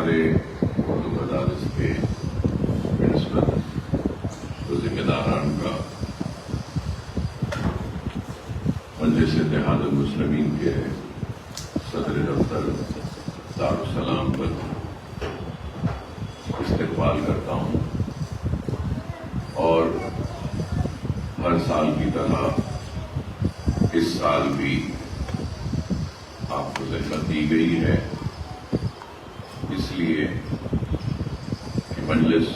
ہمارے اردو مدارس کے پرنسپل و ذمہ داران کا مجلس اتحاد المسلمین کے صدر دفتر دارالسلام پر استقبال کرتا ہوں اور ہر سال کی طرح اس سال بھی آپ کو زحمت دی گئی ہے، اس لیے کہ مجلس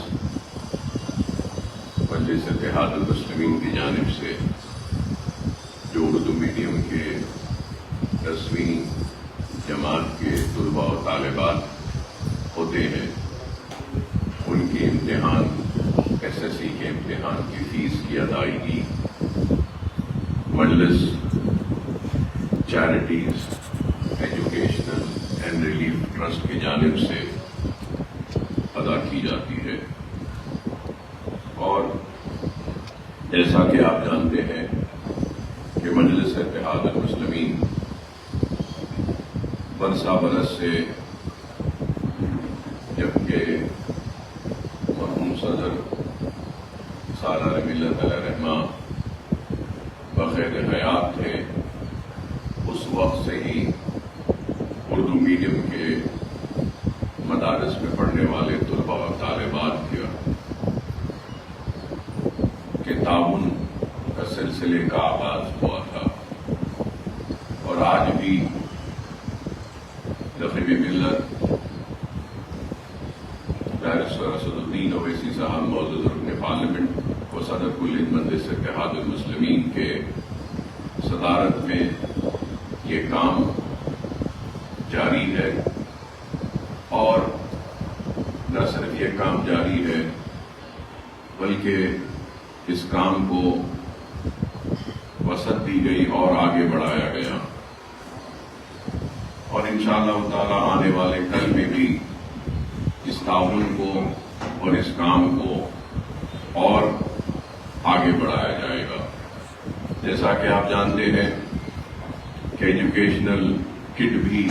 اتحاد المسلمین کی جانب سے جو اردو میڈیم کے 10ویں جماعت کے طلباء و طالبات ہوتے ہیں، ان کی امتحان SSC کے امتحان کی فیس کی ادائیگی مجلس charities educational and relief trust کی جانب سے ادا کی جاتی ہے۔ اور جیسا کہ آپ جانتے ہیں کہ مجلس اتحاد المسلمین برسا برس سے جبکہ مرحوم صدر سالار ملت علیہ رحمہ بخیر حیات تھے، اس وقت سے ہی اردو میڈیم کے مدارس میں پڑھنے والے طلباء و طالبات کے تعاون کا سلسلے کا آغاز ہوا تھا، اور آج بھی رفیع ملت بیرسٹر اسد الدین اویسی صاحب معزز رکن پارلیمنٹ و صدر کل مجلس اتحاد المسلمین کے صدارت میں یہ کام جاری ہے، اور نہ صرف یہ کام جاری ہے بلکہ اس کام کو وسعت دی گئی اور آگے بڑھایا گیا، اور انشاءاللہ تعالی آنے والے کل میں بھی اس تعاون کو اور اس کام کو اور آگے بڑھایا جائے گا۔ جیسا کہ آپ جانتے ہیں کہ ایجوکیشنل کٹ بھی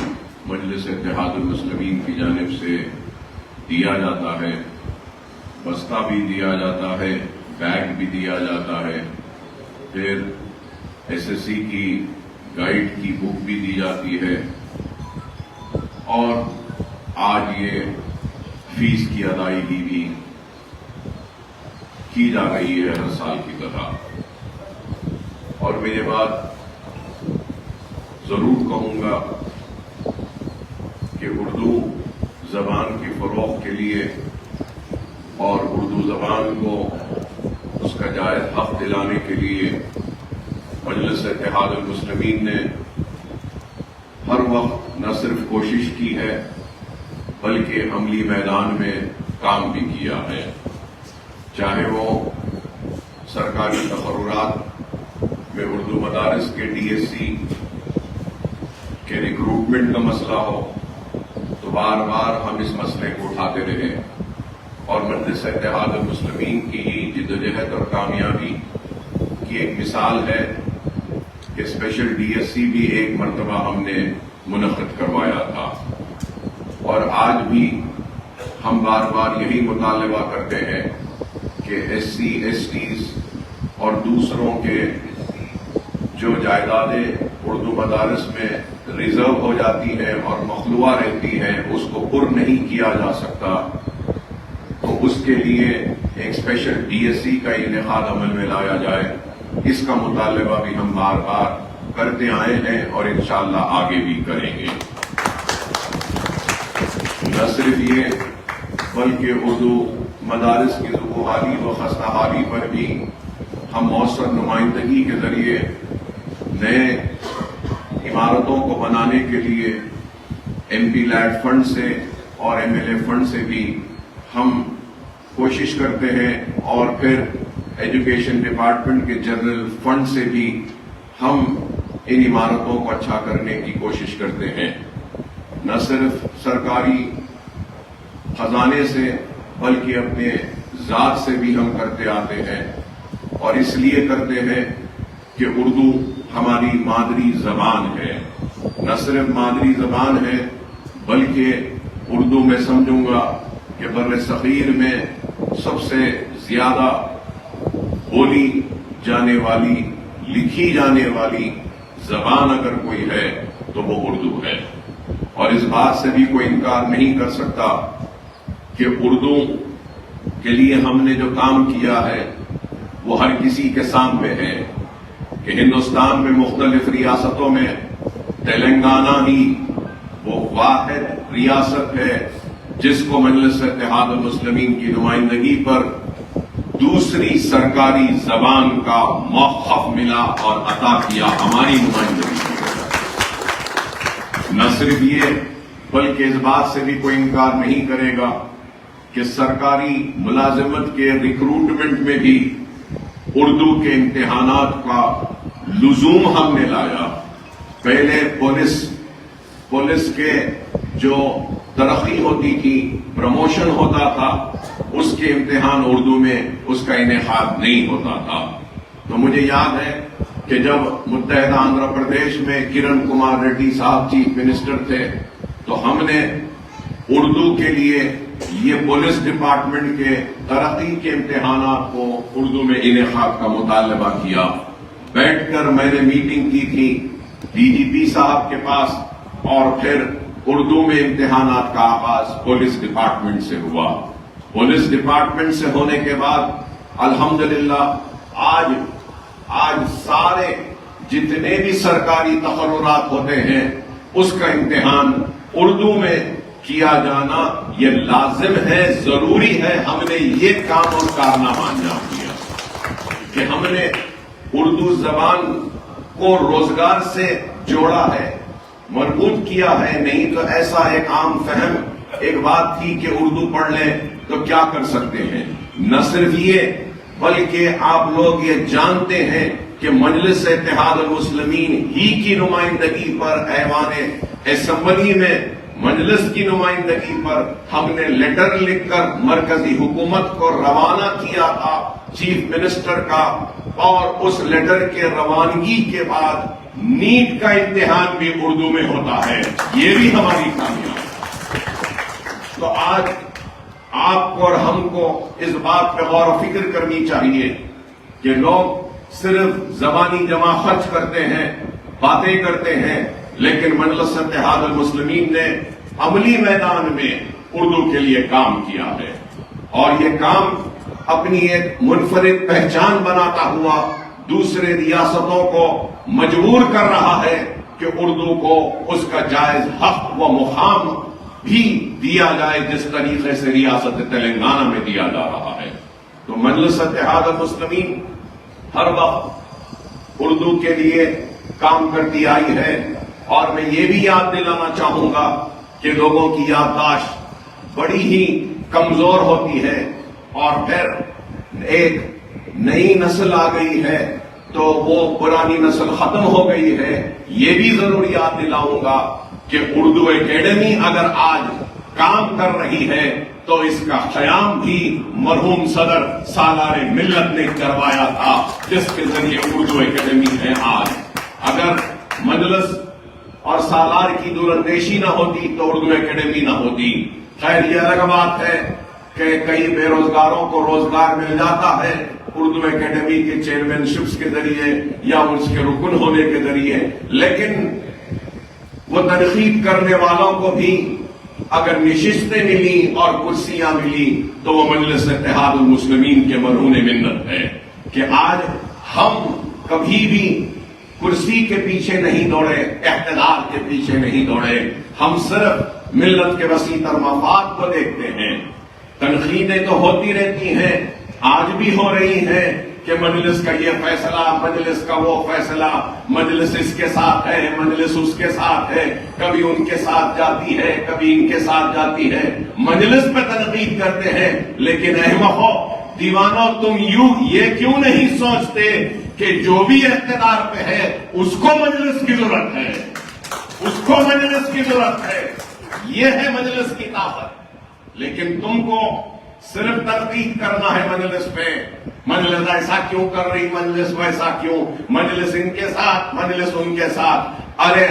مجلس اتحاد المسلمین کی جانب سے دیا جاتا ہے، بستہ بھی دیا جاتا ہے، بیگ بھی دیا جاتا ہے، پھر SSC کی گائیڈ کی بک بھی دی جاتی ہے، اور آج یہ فیس کی ادائیگی بھی کی جا رہی ہے ہر سال کی طرح۔ اور میں یہ بات ضرور کہوں گا کہ اردو زبان کے فروغ کے لیے اور اردو زبان کو اس کا جائز حق دلانے کے لیے مجلس اتحاد المسلمین نے ہر وقت نہ صرف کوشش کی ہے بلکہ عملی میدان میں کام بھی کیا ہے، چاہے وہ سرکاری تقررات میں اردو مدارس کے DSC کے ریکروٹمنٹ کا مسئلہ ہو تو بار بار ہم اس مسئلے کو اٹھاتے رہے، اور مجلس اتحاد المسلمین کی جدوجہد اور کامیابی کی ایک مثال ہے کہ اسپیشل DSC بھی ایک مرتبہ ہم نے منعقد کروایا تھا، اور آج بھی ہم بار بار یہی مطالبہ کرتے ہیں کہ SC STs اور دوسروں کے جو جائیدادیں اردو مدارس میں ریزرو ہو جاتی ہیں اور مخلوع رہتی ہیں اس کو پر نہیں کیا جا سکتا، تو اس کے لیے ایک اسپیشل DSC کا انعقاد عمل میں لایا جائے۔ اس کا مطالبہ بھی ہم بار بار کرتے آئے ہیں اور انشاءاللہ آگے بھی کریں گے۔ نہ صرف یہ بلکہ اردو مدارس کی ذوقحالی و خستہ حالی پر بھی ہم مؤثر نمائندگی کے ذریعے نئے عمارتوں کو بنانے کے لیے MP لیڈ فنڈ سے اور MLA فنڈ سے بھی ہم کوشش کرتے ہیں، اور پھر ایجوکیشن ڈپارٹمنٹ کے جنرل فنڈ سے بھی ہم ان عمارتوں کو اچھا کرنے کی کوشش کرتے ہیں، نہ صرف سرکاری خزانے سے بلکہ اپنے ذات سے بھی ہم کرتے آتے ہیں، اور اس لیے کرتے ہیں کہ اردو ہماری مادری زبان ہے، نہ صرف مادری زبان ہے بلکہ اردو میں سمجھوں گا کہ بر صغیر میں سب سے زیادہ بولی جانے والی، لکھی جانے والی زبان اگر کوئی ہے تو وہ اردو ہے. اور اس بات سے بھی کوئی انکار نہیں کر سکتا کہ اردو کے لیے ہم نے جو کام کیا ہے وہ ہر کسی کے سامنے ہے کہ ہندوستان میں مختلف ریاستوں میں تلنگانہ ہی وہ واحد ریاست ہے جس کو مجلس اتحاد المسلمین کی نمائندگی پر دوسری سرکاری زبان کا موقف ملا اور عطا کیا ہماری نمائندگی. نہ صرف یہ بلکہ اس بات سے بھی کوئی انکار نہیں کرے گا کہ سرکاری ملازمت کے ریکروٹمنٹ میں بھی اردو کے امتحانات کا لزوم ہم نے لایا. پہلے پولیس کے جو ترقی ہوتی تھی، پروموشن ہوتا تھا، اس کے امتحان اردو میں اس کا انعقاد نہیں ہوتا تھا. تو مجھے یاد ہے کہ جب متحدہ آندھرا پردیش میں کرن کمار ریڈی صاحب چیف منسٹر تھے تو ہم نے اردو کے لیے یہ پولیس ڈپارٹمنٹ کے ترقی کے امتحانات کو اردو میں انعقاد کا مطالبہ کیا. بیٹھ کر میں نے میٹنگ کی تھی ڈی جی پی صاحب کے پاس، اور پھر اردو میں امتحانات کا آغاز پولیس ڈپارٹمنٹ سے ہوا. پولیس ڈپارٹمنٹ سے ہونے کے بعد الحمدللہ آج سارے جتنے بھی سرکاری تقررات ہوتے ہیں اس کا امتحان اردو میں کیا جانا یہ لازم ہے، ضروری ہے. ہم نے یہ کام اور کارنامہ انجام دیا کہ ہم نے اردو زبان کو روزگار سے جوڑا ہے، مربوط کیا ہے. نہیں تو ایسا ایک عام فہم ایک بات تھی کہ اردو پڑھ لیں تو کیا کر سکتے ہیں. نہ صرف یہ بلکہ آپ لوگ یہ جانتے ہیں کہ مجلس اتحاد المسلمین ہی کی نمائندگی پر ایوان اسمبلی میں مجلس کی نمائندگی پر ہم نے لیٹر لکھ کر مرکزی حکومت کو روانہ کیا تھا چیف منسٹر کا، اور اس لیٹر کے روانگی کے بعد نیٹ کا امتحان بھی اردو میں ہوتا ہے. یہ بھی ہماری کامیابی. تو آج آپ کو اور ہم کو اس بات پہ غور و فکر کرنی چاہیے کہ لوگ صرف زبانی جمع خرچ کرتے ہیں، باتیں کرتے ہیں، لیکن مجلس اتحاد المسلمین نے عملی میدان میں اردو کے لیے کام کیا ہے، اور یہ کام اپنی ایک منفرد پہچان بناتا ہوا دوسرے ریاستوں کو مجبور کر رہا ہے کہ اردو کو اس کا جائز حق و مقام بھی دیا جائے جس طریقے سے ریاست تلنگانہ میں دیا جا رہا ہے. تو مجلس اتحاد المسلمین ہر وقت اردو کے لیے کام کرتی آئی ہے. اور میں یہ بھی یاد دلانا چاہوں گا کہ لوگوں کی یادداشت بڑی ہی کمزور ہوتی ہے، اور پھر ایک نئی نسل آ گئی ہے تو وہ پرانی نسل ختم ہو گئی ہے. یہ بھی ضرور یاد دلاؤں گا کہ اردو اکیڈمی اگر آج کام کر رہی ہے تو اس کا قیام بھی مرحوم صدر سالار ملت نے کروایا تھا، جس کے ذریعے اردو اکیڈمی ہے آج. اگر مجلس اور سالار کی دوراندیشی نہ ہوتی تو اردو اکیڈمی نہ ہوتی. خیر یہ الگ بات ہے کہ کئی بے روزگاروں کو روزگار مل جاتا ہے اردو اکیڈمی کے چیئرمین شپس کے ذریعے یا اس کے رکن ہونے کے ذریعے، لیکن وہ تنقید کرنے والوں کو بھی اگر نشستیں ملی اور کرسیاں ملی تو وہ مجلس اتحاد المسلمین کے مرہون منت ہے کہ آج ہم کبھی بھی کرسی کے پیچھے نہیں دوڑے، اقتدار کے پیچھے نہیں دوڑے. ہم صرف ملت کے وسیع تر مفاد کو دیکھتے ہیں. تنقیدیں تو ہوتی رہتی ہیں، آج بھی ہو رہی ہیں کہ مجلس کا یہ فیصلہ، مجلس کا وہ فیصلہ، مجلس اس کے ساتھ ہے، مجلس اس کے ساتھ ہے، کبھی ان کے ساتھ جاتی ہے، کبھی ان کے ساتھ جاتی ہے. مجلس پہ تنقید کرتے ہیں، لیکن احمقو، دیوانوں، تم یوں یہ کیوں نہیں سوچتے کہ جو بھی اقتدار پہ ہے اس کو مجلس کی ضرورت ہے، اس کو مجلس کی ضرورت ہے. یہ ہے مجلس کی طاقت. لیکن تم کو صرف تنقید کرنا ہے مجلس پہ، مجلس ایسا کیوں کر رہی، مجلس ویسا کیوں، مجلس ان کے ساتھ، مجلس ان کے ساتھ. ارے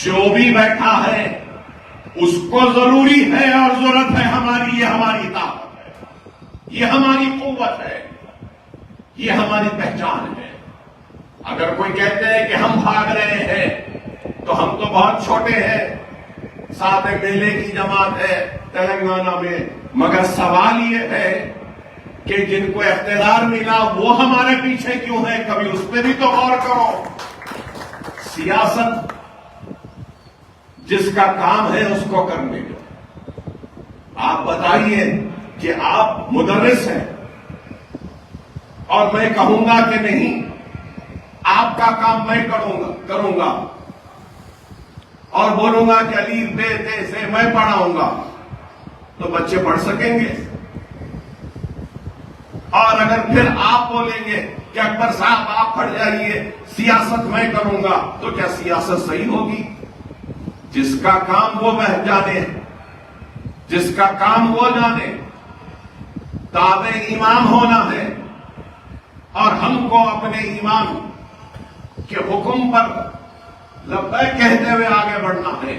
جو بھی بیٹھا ہے اس کو ضروری ہے اور ضرورت ہے ہماری. یہ ہماری طاقت ہے, یہ ہماری قوت ہے, یہ ہماری پہچان ہے. اگر کوئی کہتے ہیں کہ ہم بھاگ رہے ہیں تو ہم تو بہت چھوٹے ہیں, ساتھ میلے کی جماعت ہے تلنگانہ میں, مگر سوال یہ ہے کہ جن کو اقتدار ملا وہ ہمارے پیچھے کیوں ہے؟ کبھی اس پہ بھی تو غور کرو. سیاست جس کا کام ہے اس کو کرنے دو. آپ بتائیے کہ آپ مدرس ہیں اور میں کہوں گا کہ نہیں آپ کا کام میں کروں گا اور بولوں گا کہ الف ب ت سے میں پڑھاؤں گا, تو بچے پڑھ سکیں گے؟ اور اگر پھر آپ بولیں گے کہ اکبر صاحب آپ پڑھ جائیے سیاست میں کروں گا, تو کیا سیاست صحیح ہوگی؟ جس کا کام وہ جانے, جس کا کام وہ جانے. تابع امام ہونا ہے اور ہم کو اپنے امام کے حکم پر لبیک کہتے ہوئے آگے بڑھنا ہے.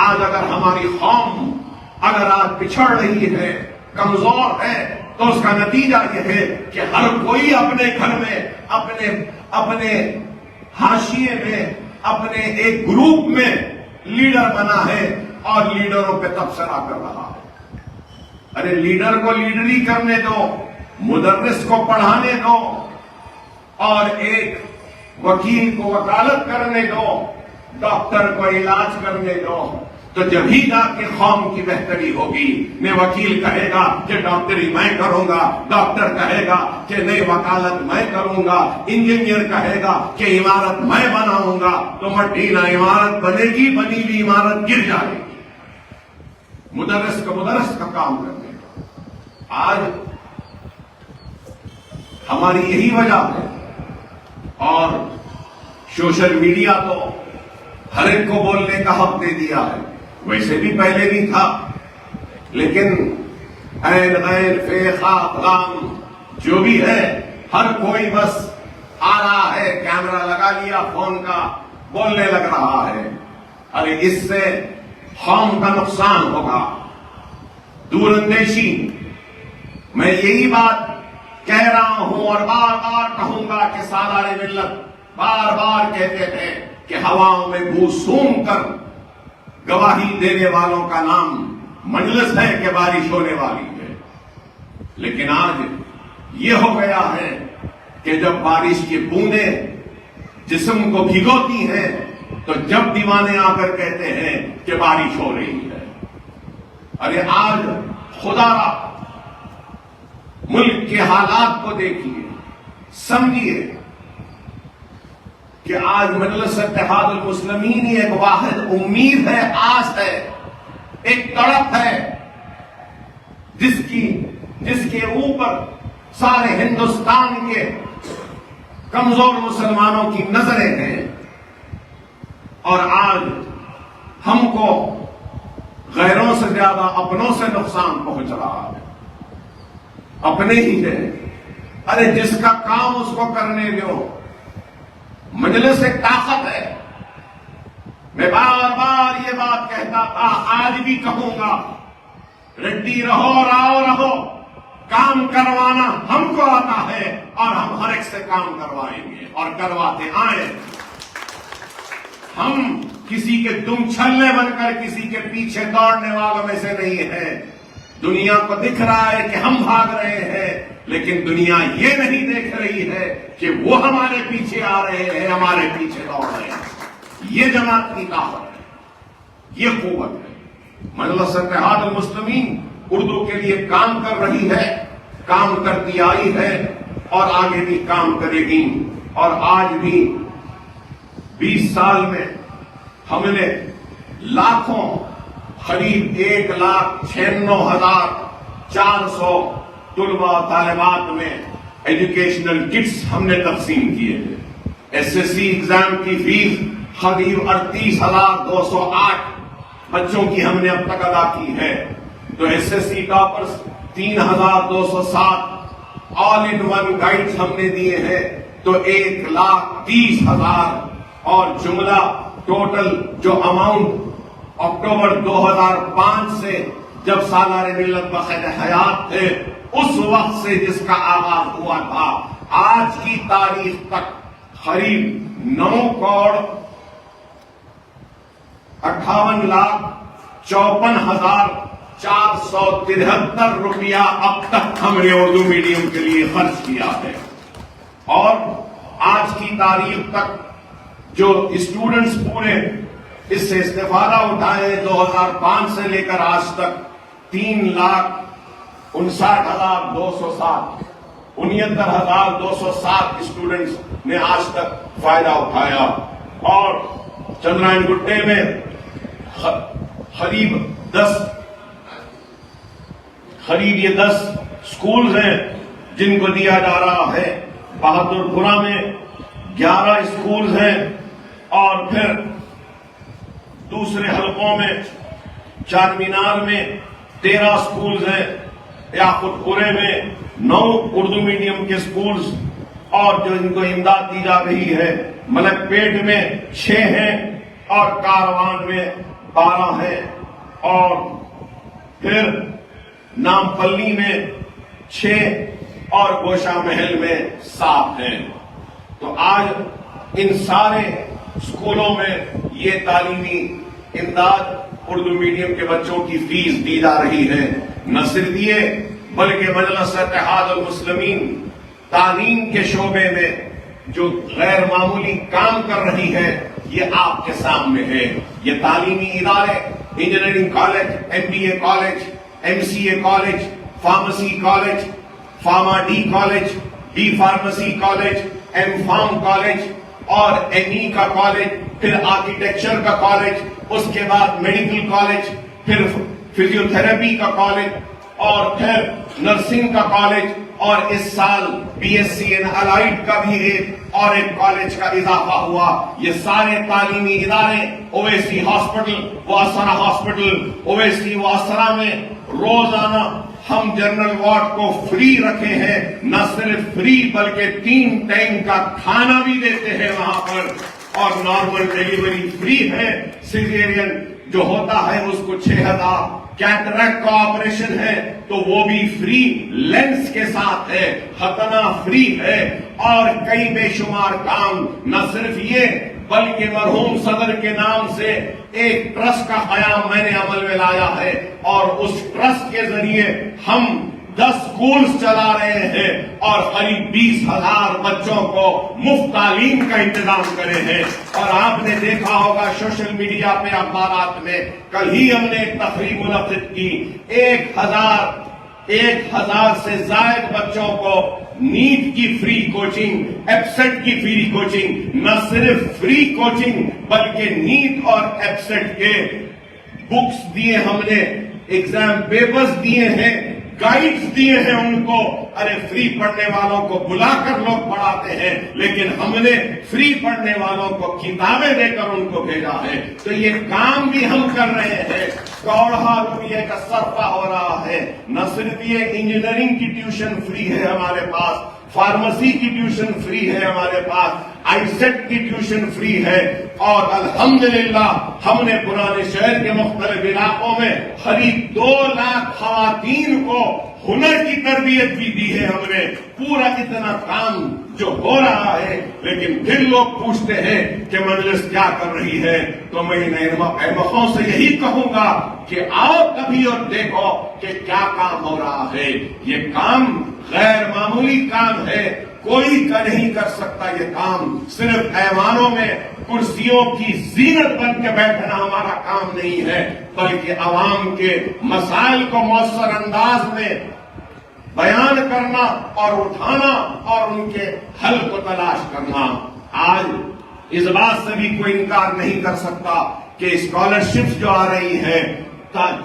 آج اگر ہماری قوم اگر آج پچھڑ رہی ہے, کمزور ہے, تو اس کا نتیجہ یہ ہے کہ ہر کوئی اپنے گھر میں اپنے حاشیے میں اپنے ایک گروپ میں لیڈر بنا ہے اور لیڈروں پہ تبصرہ کر رہا ہے. ارے لیڈر کو لیڈری کرنے دو, مدرس کو پڑھانے دو, اور ایک وکیل کو وکالت کرنے دو, ڈاکٹر کو علاج کرنے دو. تو جب ہی جا کے قوم کی بہتری ہوگی. میں وکیل کہے گا کہ ڈاکٹری میں کروں گا, ڈاکٹر کہے گا کہ نہیں وکالت میں کروں گا, انجینئر کہے گا کہ عمارت میں بناؤں گا, تو مٹی نہ عمارت بنے گی, بنی ہوئی عمارت گر جائے گی. مدرس کا کام کرنے کا. آج ہماری یہی وجہ ہے. اور سوشل میڈیا تو ہر ایک کو بولنے کا حق دے دیا ہے, ویسے بھی پہلے بھی تھا, لیکن عین غیر فے خاک غام جو بھی ہے ہر کوئی بس آ رہا ہے, کیمرہ لگا لیا فون کا, بولنے لگ رہا ہے. ارے اس سے قوم کا نقصان ہوگا. دور اندیشی, میں یہی بات کہہ رہا ہوں اور بار بار کہوں گا کہ سالار ملت بار بار کہتے تھے کہ ہواؤں میں بو سونگ کر گواہی دینے والوں کا نام مجلس ہے کہ بارش ہونے والی ہے. لیکن آج یہ ہو گیا ہے کہ جب بارش کی بوندیں جسم کو بھگوتی ہیں تو جب دیوانے آ کر کہتے ہیں کہ بارش ہو رہی ہے. ارے آج خدا را ملک کے حالات کو دیکھیے, سمجھیے کہ آج مجلس اتحاد المسلمین ایک واحد امید ہے, آس ہے, ایک تڑپ ہے, جس کے اوپر سارے ہندوستان کے کمزور مسلمانوں کی نظریں ہیں. اور آج ہم کو غیروں سے زیادہ اپنوں سے نقصان پہنچ رہا ہے. اپنے ہی ہے. ارے جس کا کام اس کو کرنے دو. مجلس ایک طاقت ہے. میں بار بار یہ بات کہتا تھا, آج بھی کہوں گا, ریڈی رہو, راؤ رہو, کام کروانا ہم کو آتا ہے اور ہم ہر ایک سے کام کروائیں گے اور کرواتے آئیں. ہم کسی کے دم چھلنے بن کر کسی کے پیچھے دوڑنے والوں میں سے نہیں ہیں. دنیا کو دکھ رہا ہے کہ ہم بھاگ رہے ہیں, لیکن دنیا یہ نہیں دیکھ رہی ہے کہ وہ ہمارے پیچھے آ رہے ہیں, ہمارے پیچھے دوڑ رہے ہیں. یہ جماعت کی طاقت ہے, یہ قوت ہے. مجلس اتحاد المسلمین اردو کے لیے کام کر رہی ہے, کام کرتی آئی ہے اور آگے بھی کام کرے گی. اور آج بھی 20 سال میں ہم نے لاکھوں, قریب 1,96,400 طلباء طالبات میں ایجوکیشنل کٹس ہم نے تقسیم کیے ہیں. SSC ایگزام کی فیس قریب 38,208 بچوں کی ہم نے اب تک ادا کی ہے. تو SSC toppers 3,207 all in one guides ہم نے دیے ہیں, تو 1,30,000 اور جملہ ٹوٹل جو اماؤنٹ اکتوبر 2005 سے جب سالار ملت بخیر حیات تھے اس وقت سے جس کا آغاز ہوا تھا آج کی تاریخ تک قریب 9,58,54,473 روپیہ اب تک ہم نے اردو میڈیم کے لیے خرچ کیا ہے، اور آج کی تاریخ تک جو اسٹوڈنٹس پورے اس سے استفادہ اٹھائے 2005 سے لے کر آج تک 3,59,207 69,207 اسٹوڈنٹس نے آج تک فائدہ اٹھایا، اور چندرائن گٹے میں قریب 10 سکولز ہیں جن کو دیا جا رہا ہے، بہادر پورہ میں 11 سکولز ہیں، اور پھر دوسرے حلقوں میں چار مینار میں 13 سکولز ہیں، یاقوت پورے میں 9 اردو میڈیم کے سکولز اور جو ان کو امداد دی جا رہی ہے، ملک پیٹ میں 6 ہیں اور کاروان میں 12 ہیں، اور پھر نام پلی میں 6 اور گوشہ محل میں 7 ہیں۔ تو آج ان سارے اسکولوں میں یہ تعلیمی امداد اردو میڈیم کے بچوں کی فیس دی جا رہی ہے۔ نہ صرف یہ بلکہ مجلس اتحاد المسلمین تعلیم کے شعبے میں جو غیر معمولی کام کر رہی ہے یہ آپ کے سامنے ہے۔ یہ تعلیمی ادارے engineering college, MBA college, MCA college, pharmacy college, pharma D college, B pharmacy college, M pharm college اور ME کا کالج، پھر آرکیٹیکچر کا کالج، اس کے بعد میڈیکل کالج، پھر فزیو تھراپی کا کالج، اور پھر نرسنگ کا کالج، اور اس سال BSc ان الائڈ کا بھی ایک کالج کا اضافہ ہوا۔ یہ سارے تعلیمی ادارے اویسی ہاسپٹل، واسرا ہاسپٹل، اویسی واسرا میں روزانہ ہم جنرل وارڈ کو فری رکھے ہیں، نہ صرف فری بلکہ 3 ٹائم کا کھانا بھی دیتے ہیں وہاں پر، اور نارمل ڈیلیوری فری ہے۔ سیزیرین جو ہوتا ہے اس کو 6,000، کیٹریکٹ کا آپریشن ہے تو وہ بھی فری لینس کے ساتھ ہے، ختنہ فری ہے، اور کئی بے شمار کام۔ نہ صرف یہ بلکہ مرحوم صدر کے نام سے ایک ٹرسٹ کا قیام میں نے عمل میں لایا ہے، اور اس ٹرسٹ کے ذریعے ہم 10 سکولز چلا رہے ہیں اور قریب 20,000 بچوں کو مفت تعلیم کا انتظام کرے ہیں۔ اور آپ نے دیکھا ہوگا سوشل میڈیا پہ، اخبارات میں، کل ہی ہم نے ایک تقریب منعقد کی، 1,000 سے زائد بچوں کو نیٹ کی فری کوچنگ، ایپسیٹ کی فری کوچنگ، نہ صرف فری کوچنگ بلکہ نیٹ اور ایپسیٹ کے بکس دیے ہم نے، ایگزام پیپرز دیے ہیں، گائیڈز دیے ہیں ان کو۔ ارے فری پڑھنے والوں کو بلا کر لوگ پڑھاتے ہیں، لیکن ہم نے فری پڑھنے والوں کو کتابیں دے کر ان کو بھیجا ہے۔ تو یہ کام بھی ہم کر رہے ہیں، کروڑوں روپے کا صرفہ ہو رہا ہے۔ نہ صرف یہ انجینئرنگ کی ٹیوشن فری ہے ہمارے پاس، فارمیسی کی ٹیوشن فری ہے ہمارے پاس، آئی-سیٹ کی ٹیوشن فری ہے، اور الحمدللہ ہم نے پرانے شہر کے مختلف علاقوں میں قریب 2 لاکھ خواتین کو ہنر کی تربیت بھی دی ہے ہم نے۔ پورا اتنا کام جو ہو رہا ہے، لیکن پھر لوگ پوچھتے ہیں کہ مجلس کیا کر رہی ہے، تو میں ان احمقوں سے یہی کہوں گا کہ آؤ کبھی اور دیکھو کہ کیا کام ہو رہا ہے۔ یہ کام غیر معمولی کام ہے، کوئی کا نہیں کر سکتا یہ کام۔ صرف ایوانوں میں کرسیوں کی زینت بن کے بیٹھنا ہمارا کام نہیں ہے، بلکہ عوام کے مسائل کو مؤثر انداز میں بیان کرنا اور اٹھانا اور ان کے حل کو تلاش کرنا۔ آج اس بات سے بھی کوئی انکار نہیں کر سکتا کہ اسکالرشپس جو آ رہی ہیں،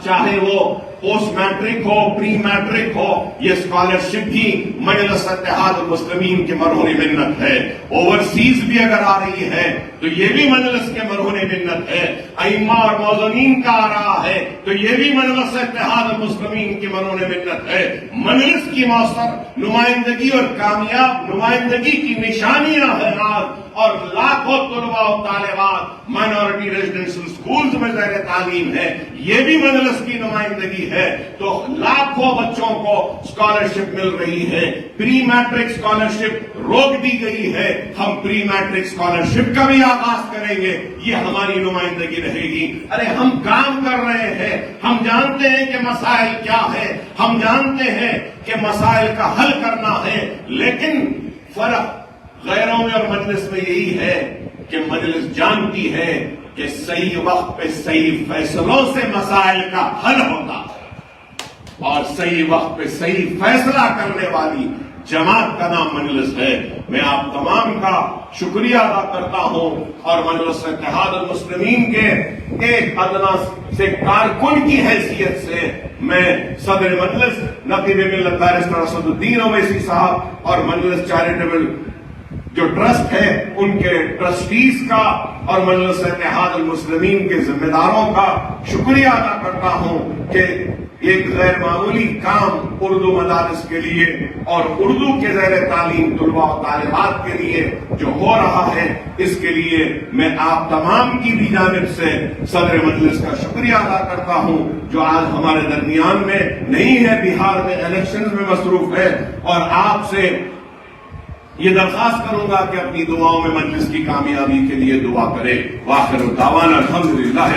چاہے وہ پوسٹ میٹرک ہو، پری میٹرک ہو، یہ اسکالرشپ بھی مجلس اتحاد المسلمین کے مرہون منت ہے۔ اوورسیز بھی اگر آ رہی ہے تو یہ بھی مجلس کے مرہون منت ہے۔ ائمہ اور موذنین کا آ رہا ہے تو یہ بھی مجلس اتحاد المسلمین کی مرہون منت ہے۔ مجلس کی مؤثر نمائندگی اور کامیاب نمائندگی کی نشانیاں ہیں آج، اور لاکھوں طلباء و طالبات مائنورٹی ریزیڈنشل سکولز میں زیر تعلیم ہے، یہ بھی مجلس کی نمائندگی ہے۔ تو لاکھوں بچوں کو اسکالرشپ مل رہی ہے۔ پری میٹرک اسکالرشپ روک دی گئی ہے، ہم پری میٹرک اسکالرشپ کا بھی آغاز کریں گے، یہ ہماری نمائندگی رہے گی۔ ارے ہم کام کر رہے ہیں، ہم جانتے ہیں کہ مسائل کیا ہے، ہم جانتے ہیں کہ مسائل کا حل کرنا ہے، لیکن فرق غیروں میں اور مجلس میں یہی ہے کہ مجلس جانتی ہے کہ صحیح وقت پہ صحیح فیصلوں سے مسائل کا حل ہوتا ہے، اور صحیح وقت پہ صحیح فیصلہ کرنے والی جماعت کا نام مجلس ہے۔ میں آپ تمام کا شکریہ ادا کرتا ہوں، اور مجلس اتحاد المسلمین کے ایک ادنا سے کارکن کی حیثیت سے میں صدر مجلس نقیب ملت بیرسٹر اسد الدین اویسی صاحب اور مجلس چیریٹیبل جو ٹرسٹ ہے ان کے ٹرسٹیز کا اور مجلس اتحاد المسلمین کے ذمہ داروں کا شکریہ ادا کرتا ہوں کہ ایک غیر معمولی کام اردو مدارس کے لیے اور اردو کے زیر تعلیم طلباء و طالبات کے لیے جو ہو رہا ہے، اس کے لیے میں آپ تمام کی بھی جانب سے صدر مجلس کا شکریہ ادا کرتا ہوں، جو آج ہمارے درمیان میں نہیں ہے، بہار میں الیکشنز میں مصروف ہے، اور آپ سے یہ درخواست کروں گا کہ اپنی دعاؤں میں مجلس کی کامیابی کے لیے دعا کرے۔ وآخر دعوانا الحمدللہ۔